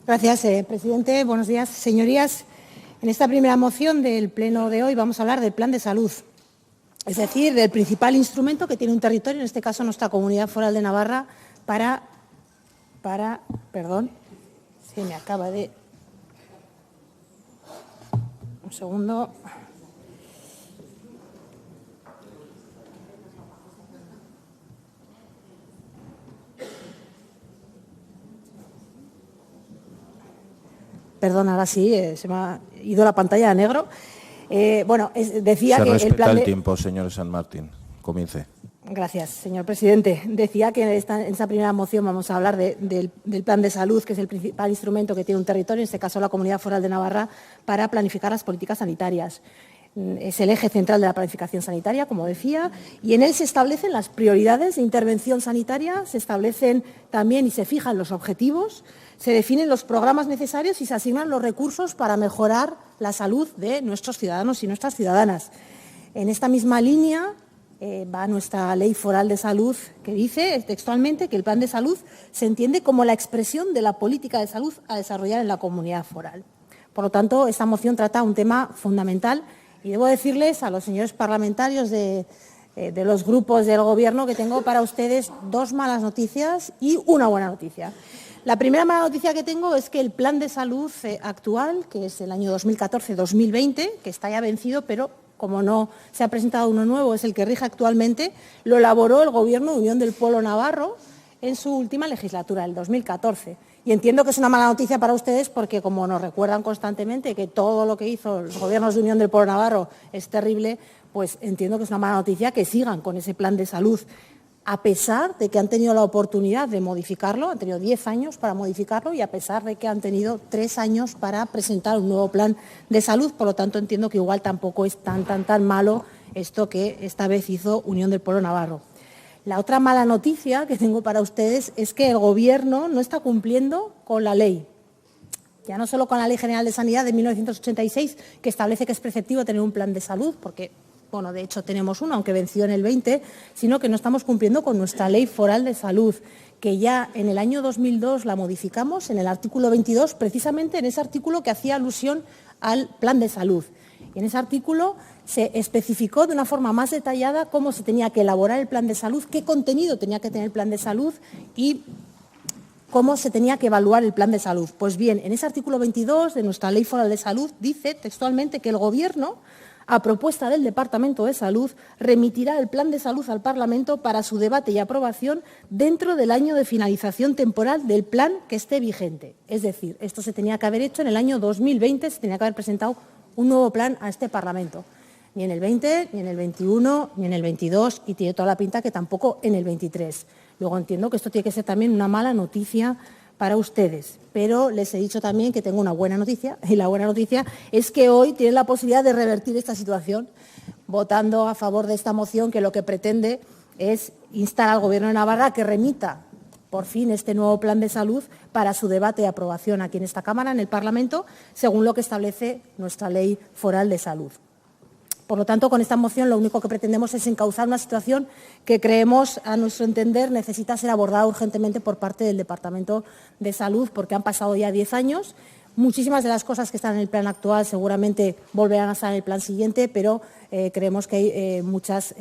Gracias, presidente. Buenos días, señorías. En esta primera moción del Pleno de hoy vamos a hablar del Plan de Salud, es decir, del principal instrumento que tiene un territorio, en este caso nuestra Comunidad Foral de Navarra, perdón, se me acaba de... Un segundo. Perdón, ahora sí, se me ha ido la pantalla a negro. Decía que el plan de... el tiempo, señor San Martín. Comience. Gracias, señor presidente. Decía que en esta primera moción vamos a hablar del plan de salud, que es el principal instrumento que tiene un territorio, en este caso la Comunidad Foral de Navarra, para planificar las políticas sanitarias. Es el eje central de la planificación sanitaria, como decía, y en él se establecen las prioridades de intervención sanitaria, se establecen también y se fijan los objetivos, se definen los programas necesarios y se asignan los recursos para mejorar la salud de nuestros ciudadanos y nuestras ciudadanas. En esta misma línea va nuestra Ley Foral de Salud, que dice textualmente que el plan de salud se entiende como la expresión de la política de salud a desarrollar en la comunidad foral. Por lo tanto, esta moción trata un tema fundamental y debo decirles a los señores parlamentarios de los grupos del Gobierno que tengo para ustedes dos malas noticias y una buena noticia. La primera mala noticia que tengo es que el plan de salud actual, que es el año 2014-2020, que está ya vencido, pero como no se ha presentado uno nuevo, es el que rige actualmente, lo elaboró el Gobierno de Unión del Pueblo Navarro en su última legislatura, el 2014. Y entiendo que es una mala noticia para ustedes porque, como nos recuerdan constantemente que todo lo que hizo los gobiernos de Unión del Pueblo Navarro es terrible, pues entiendo que es una mala noticia que sigan con ese plan de salud, a pesar de que han tenido la oportunidad de modificarlo, han tenido 10 años para modificarlo y a pesar de que han tenido 3 años para presentar un nuevo plan de salud. Por lo tanto, entiendo que igual tampoco es tan malo esto que esta vez hizo Unión del Pueblo Navarro. La otra mala noticia que tengo para ustedes es que el Gobierno no está cumpliendo con la ley. Ya no solo con la Ley General de Sanidad de 1986, que establece que es preceptivo tener un plan de salud, porque, bueno, de hecho tenemos uno, aunque venció en el 20, sino que no estamos cumpliendo con nuestra Ley Foral de Salud, que ya en el año 2002 la modificamos en el artículo 22, precisamente en ese artículo que hacía alusión al plan de salud. Y en ese artículo se especificó de una forma más detallada cómo se tenía que elaborar el plan de salud, qué contenido tenía que tener el plan de salud y cómo se tenía que evaluar el plan de salud. Pues bien, en ese artículo 22 de nuestra Ley Foral de Salud dice textualmente que el Gobierno, a propuesta del Departamento de Salud, remitirá el plan de salud al Parlamento para su debate y aprobación dentro del año de finalización temporal del plan que esté vigente. Es decir, esto se tenía que haber hecho en el año 2020, se tenía que haber presentado un nuevo plan a este Parlamento. Ni en el 20, ni en el 21, ni en el 22 y tiene toda la pinta que tampoco en el 23. Luego entiendo que esto tiene que ser también una mala noticia para ustedes, pero les he dicho también que tengo una buena noticia y la buena noticia es que hoy tienen la posibilidad de revertir esta situación votando a favor de esta moción que lo que pretende es instar al Gobierno de Navarra a que remita por fin este nuevo plan de salud para su debate y aprobación aquí en esta Cámara, en el Parlamento, según lo que establece nuestra Ley Foral de Salud. Por lo tanto, con esta moción lo único que pretendemos es encauzar una situación que creemos, a nuestro entender, necesita ser abordada urgentemente por parte del Departamento de Salud, porque han pasado ya 10 años. Muchísimas de las cosas que están en el plan actual seguramente volverán a estar en el plan siguiente, pero creemos que hay muchas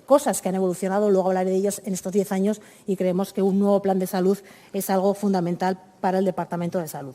cosas que han evolucionado, luego hablaré de ellas en estos 10 años, y creemos que un nuevo plan de salud es algo fundamental para el Departamento de Salud.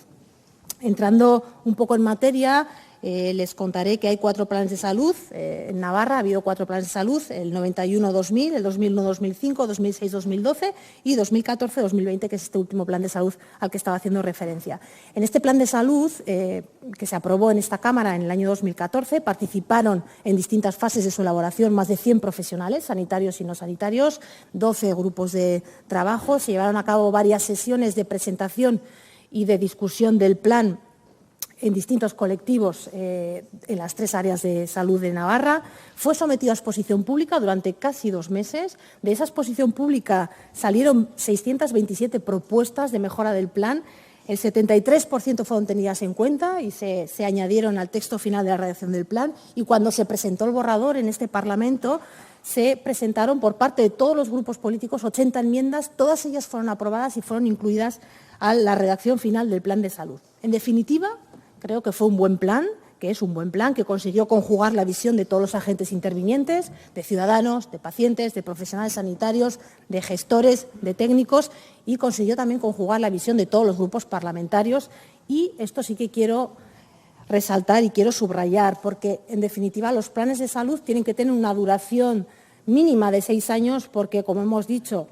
Entrando un poco en materia, les contaré que hay 4 planes de salud. En Navarra ha habido 4 planes de salud, el 91-2000, el 2001-2005, 2006-2012 y 2014-2020, que es este último plan de salud al que estaba haciendo referencia. En este plan de salud, que se aprobó en esta Cámara en el año 2014, participaron en distintas fases de su elaboración más de 100 profesionales, sanitarios y no sanitarios, 12 grupos de trabajo, se llevaron a cabo varias sesiones de presentación y de discusión del plan en distintos colectivos en las 3 áreas de salud de Navarra. Fue sometido a exposición pública durante casi 2 meses. De esa exposición pública salieron 627 propuestas de mejora del plan. El 73% fueron tenidas en cuenta y se añadieron al texto final de la redacción del plan. Y cuando se presentó el borrador en este Parlamento, se presentaron por parte de todos los grupos políticos 80 enmiendas. Todas ellas fueron aprobadas y fueron incluidas a la redacción final del plan de salud. En definitiva, creo que fue un buen plan, que es un buen plan, que consiguió conjugar la visión de todos los agentes intervinientes, de ciudadanos, de pacientes, de profesionales sanitarios, de gestores, de técnicos, y consiguió también conjugar la visión de todos los grupos parlamentarios. Y esto sí que quiero resaltar y quiero subrayar, porque, en definitiva, los planes de salud tienen que tener una duración mínima de 6 años, porque, como hemos dicho,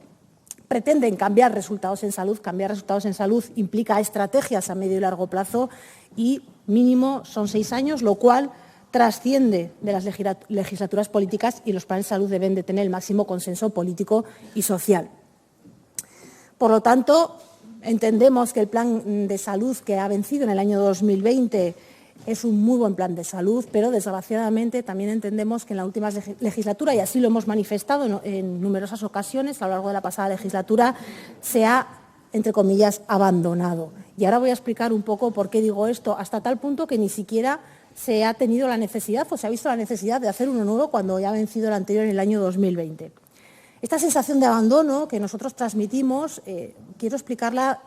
pretenden cambiar resultados en salud. Cambiar resultados en salud implica estrategias a medio y largo plazo y mínimo son 6 años, lo cual trasciende de las legislaturas políticas, y los planes de salud deben de tener el máximo consenso político y social. Por lo tanto, entendemos que el plan de salud que ha vencido en el año 2020 es un muy buen plan de salud, pero desgraciadamente también entendemos que en la última legislatura, y así lo hemos manifestado en numerosas ocasiones a lo largo de la pasada legislatura, se ha, entre comillas, abandonado. Y ahora voy a explicar un poco por qué digo esto, hasta tal punto que ni siquiera se ha tenido la necesidad o se ha visto la necesidad de hacer uno nuevo cuando ya ha vencido el anterior en el año 2020. Esta sensación de abandono que nosotros transmitimos, quiero explicarla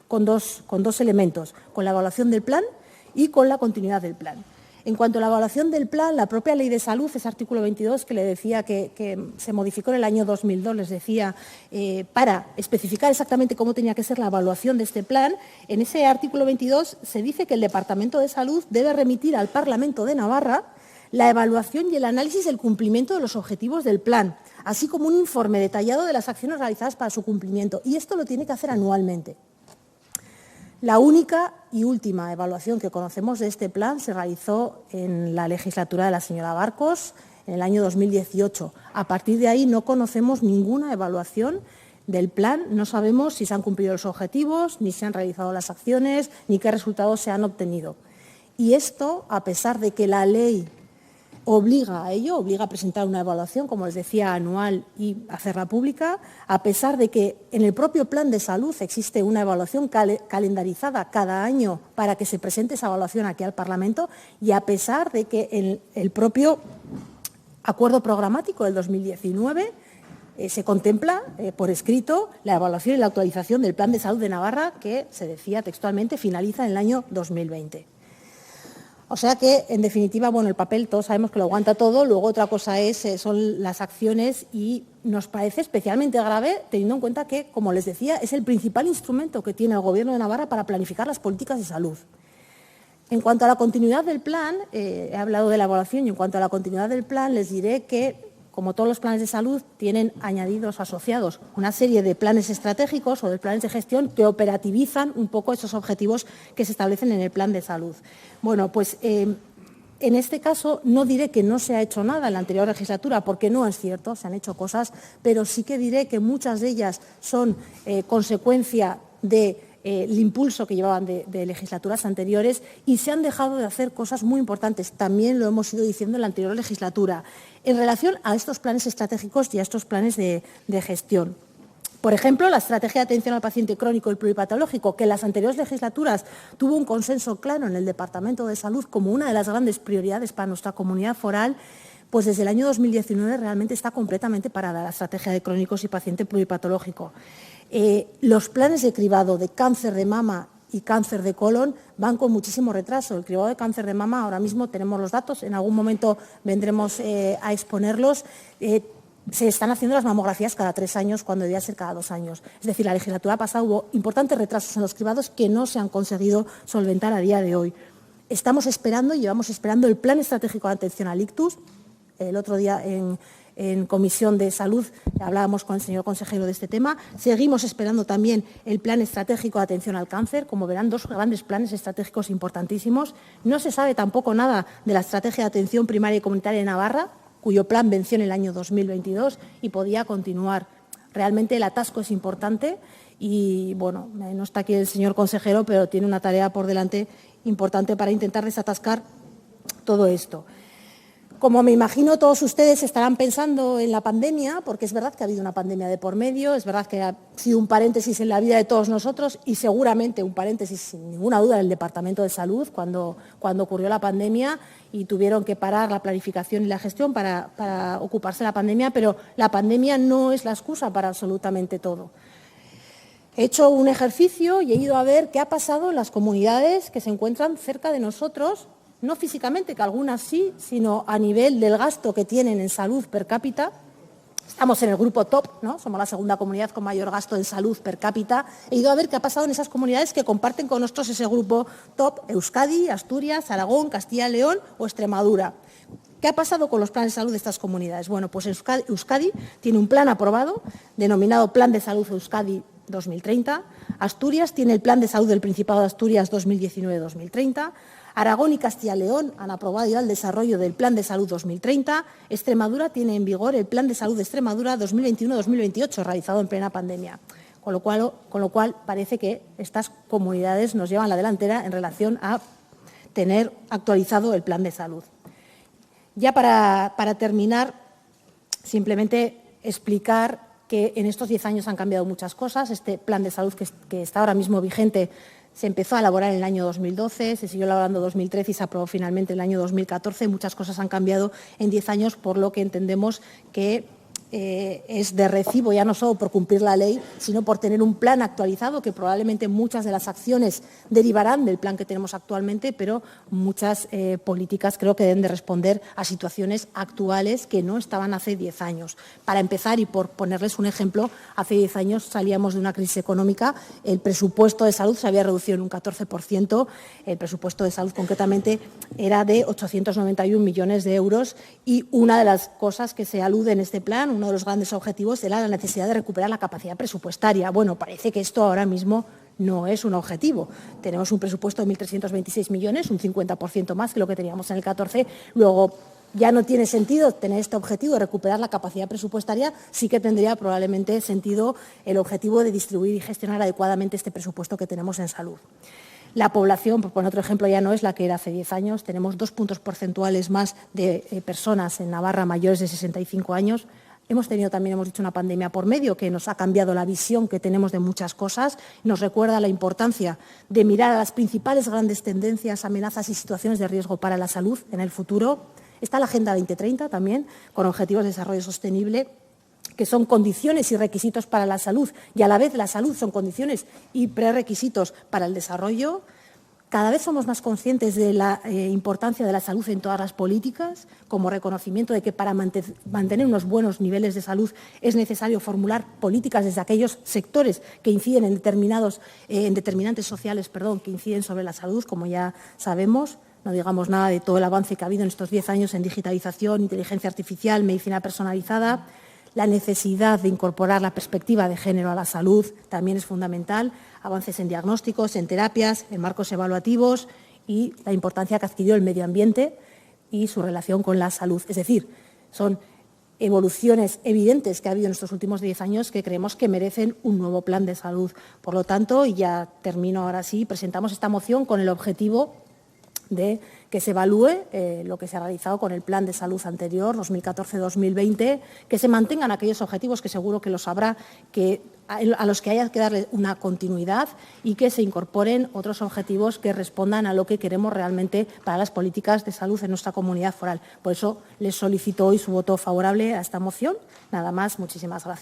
con dos elementos, con la evaluación del plan y con la continuidad del plan. En cuanto a la evaluación del plan, la propia Ley de Salud, ese artículo 22 que le decía que se modificó en el año 2002, les decía, para especificar exactamente cómo tenía que ser la evaluación de este plan, en ese artículo 22 se dice que el Departamento de Salud debe remitir al Parlamento de Navarra la evaluación y el análisis del cumplimiento de los objetivos del plan, así como un informe detallado de las acciones realizadas para su cumplimiento. Y esto lo tiene que hacer anualmente. La única y última evaluación que conocemos de este plan se realizó en la legislatura de la señora Barcos en el año 2018. A partir de ahí no conocemos ninguna evaluación del plan, no sabemos si se han cumplido los objetivos, ni se han realizado las acciones, ni qué resultados se han obtenido. Y esto, a pesar de que la ley obliga a ello, obliga a presentar una evaluación, como les decía, anual y hacerla pública, a pesar de que en el propio plan de salud existe una evaluación calendarizada cada año para que se presente esa evaluación aquí al Parlamento, y a pesar de que en el propio acuerdo programático del 2019 se contempla por escrito la evaluación y la actualización del Plan de Salud de Navarra, que, se decía textualmente, finaliza en el año 2020. O sea que, en definitiva, bueno, el papel todos sabemos que lo aguanta todo. Luego otra cosa son las acciones, y nos parece especialmente grave teniendo en cuenta que, como les decía, es el principal instrumento que tiene el Gobierno de Navarra para planificar las políticas de salud. En cuanto a la continuidad del plan, he hablado de la evaluación, y en cuanto a la continuidad del plan les diré que, como todos los planes de salud, tienen añadidos asociados una serie de planes estratégicos o de planes de gestión que operativizan un poco esos objetivos que se establecen en el plan de salud. Bueno, pues en este caso no diré que no se ha hecho nada en la anterior legislatura, porque no es cierto, se han hecho cosas, pero sí que diré que muchas de ellas son consecuencia del impulso que llevaban de legislaturas anteriores, y se han dejado de hacer cosas muy importantes. También lo hemos ido diciendo en la anterior legislatura, en relación a estos planes estratégicos y a estos planes de gestión. Por ejemplo, la estrategia de atención al paciente crónico y pluripatológico, que en las anteriores legislaturas tuvo un consenso claro en el Departamento de Salud como una de las grandes prioridades para nuestra comunidad foral, pues desde el año 2019 realmente está completamente parada la estrategia de crónicos y paciente pluripatológico. Los planes de cribado de cáncer de mama y cáncer de colon van con muchísimo retraso. El cribado de cáncer de mama, ahora mismo tenemos los datos, en algún momento vendremos a exponerlos. Se están haciendo las mamografías cada 3 años cuando debía ser cada 2 años. Es decir, la legislatura pasada hubo importantes retrasos en los cribados que no se han conseguido solventar a día de hoy. Estamos esperando y llevamos esperando el Plan Estratégico de Atención al Ictus. El otro día en Comisión de Salud hablábamos con el señor consejero de este tema. Seguimos esperando también el Plan Estratégico de Atención al Cáncer. Como verán, 2 grandes planes estratégicos importantísimos. No se sabe tampoco nada de la Estrategia de Atención Primaria y Comunitaria de Navarra, cuyo plan venció en el año 2022 y podía continuar. Realmente el atasco es importante y, bueno, no está aquí el señor consejero, pero tiene una tarea por delante importante para intentar desatascar todo esto. Como me imagino todos ustedes estarán pensando en la pandemia, porque es verdad que ha habido una pandemia de por medio, es verdad que ha sido un paréntesis en la vida de todos nosotros y seguramente un paréntesis sin ninguna duda en el Departamento de Salud cuando ocurrió la pandemia y tuvieron que parar la planificación y la gestión para ocuparse de la pandemia, pero la pandemia no es la excusa para absolutamente todo. he hecho un ejercicio y he ido a ver qué ha pasado en las comunidades que se encuentran cerca de nosotros, no físicamente, que algunas sí, sino a nivel del gasto que tienen en salud per cápita. Estamos en el grupo top, ¿no? Somos la segunda comunidad con mayor gasto en salud per cápita. He ido a ver qué ha pasado en esas comunidades que comparten con nosotros ese grupo top: Euskadi, Asturias, Aragón, Castilla y León o Extremadura. ¿Qué ha pasado con los planes de salud de estas comunidades? Bueno, pues Euskadi tiene un plan aprobado denominado Plan de Salud Euskadi 2030. Asturias tiene el Plan de Salud del Principado de Asturias 2019-2030. Aragón y Castilla y León han aprobado ya el desarrollo del Plan de Salud 2030. Extremadura tiene en vigor el Plan de Salud de Extremadura 2021-2028, realizado en plena pandemia. Con lo cual parece que estas comunidades nos llevan la delantera en relación a tener actualizado el plan de salud. Ya para terminar, simplemente explicar que en estos 10 años han cambiado muchas cosas. Este plan de salud que está ahora mismo vigente se empezó a elaborar en el año 2012, se siguió elaborando en 2013 y se aprobó finalmente en el año 2014. Muchas cosas han cambiado en 10 años, por lo que entendemos que es de recibo, ya no solo por cumplir la ley, sino por tener un plan actualizado, que probablemente muchas de las acciones derivarán del plan que tenemos actualmente, pero muchas políticas creo que deben de responder a situaciones actuales que no estaban hace 10 años. Para empezar, y por ponerles un ejemplo, hace 10 años salíamos de una crisis económica, el presupuesto de salud se había reducido en un 14%, el presupuesto de salud concretamente era de 891 millones de euros, y una de las cosas que se alude en este plan, uno de los grandes objetivos, era la necesidad de recuperar la capacidad presupuestaria. Bueno, parece que esto ahora mismo no es un objetivo. Tenemos un presupuesto de 1.326 millones, un 50% más que lo que teníamos en el 14. Luego, ya no tiene sentido tener este objetivo de recuperar la capacidad presupuestaria. Sí que tendría probablemente sentido el objetivo de distribuir y gestionar adecuadamente este presupuesto que tenemos en salud. La población, por poner otro ejemplo, ya no es la que era hace 10 años. Tenemos 2 puntos porcentuales más de personas en Navarra mayores de 65 años. Hemos tenido también, hemos dicho, una pandemia por medio que nos ha cambiado la visión que tenemos de muchas cosas. Nos recuerda la importancia de mirar a las principales grandes tendencias, amenazas y situaciones de riesgo para la salud en el futuro. Está la Agenda 2030 también, con objetivos de desarrollo sostenible, que son condiciones y requisitos para la salud, y a la vez la salud son condiciones y prerequisitos para el desarrollo. Cada vez somos más conscientes de la importancia de la salud en todas las políticas, como reconocimiento de que para mantener unos buenos niveles de salud es necesario formular políticas desde aquellos sectores que inciden en determinantes sociales, que inciden sobre la salud, como ya sabemos. No digamos nada de todo el avance que ha habido en estos 10 años en digitalización, inteligencia artificial, medicina personalizada. La necesidad de incorporar la perspectiva de género a la salud también es fundamental. Avances en diagnósticos, en terapias, en marcos evaluativos y la importancia que adquirió el medio ambiente y su relación con la salud. Es decir, son evoluciones evidentes que ha habido en estos últimos 10 años que creemos que merecen un nuevo plan de salud. Por lo tanto, y ya termino ahora sí, presentamos esta moción con el objetivo de que se evalúe lo que se ha realizado con el plan de salud anterior, 2014-2020, que se mantengan aquellos objetivos que seguro que los habrá, a los que haya que darle una continuidad, y que se incorporen otros objetivos que respondan a lo que queremos realmente para las políticas de salud en nuestra comunidad foral. Por eso les solicito hoy su voto favorable a esta moción. Nada más, muchísimas gracias.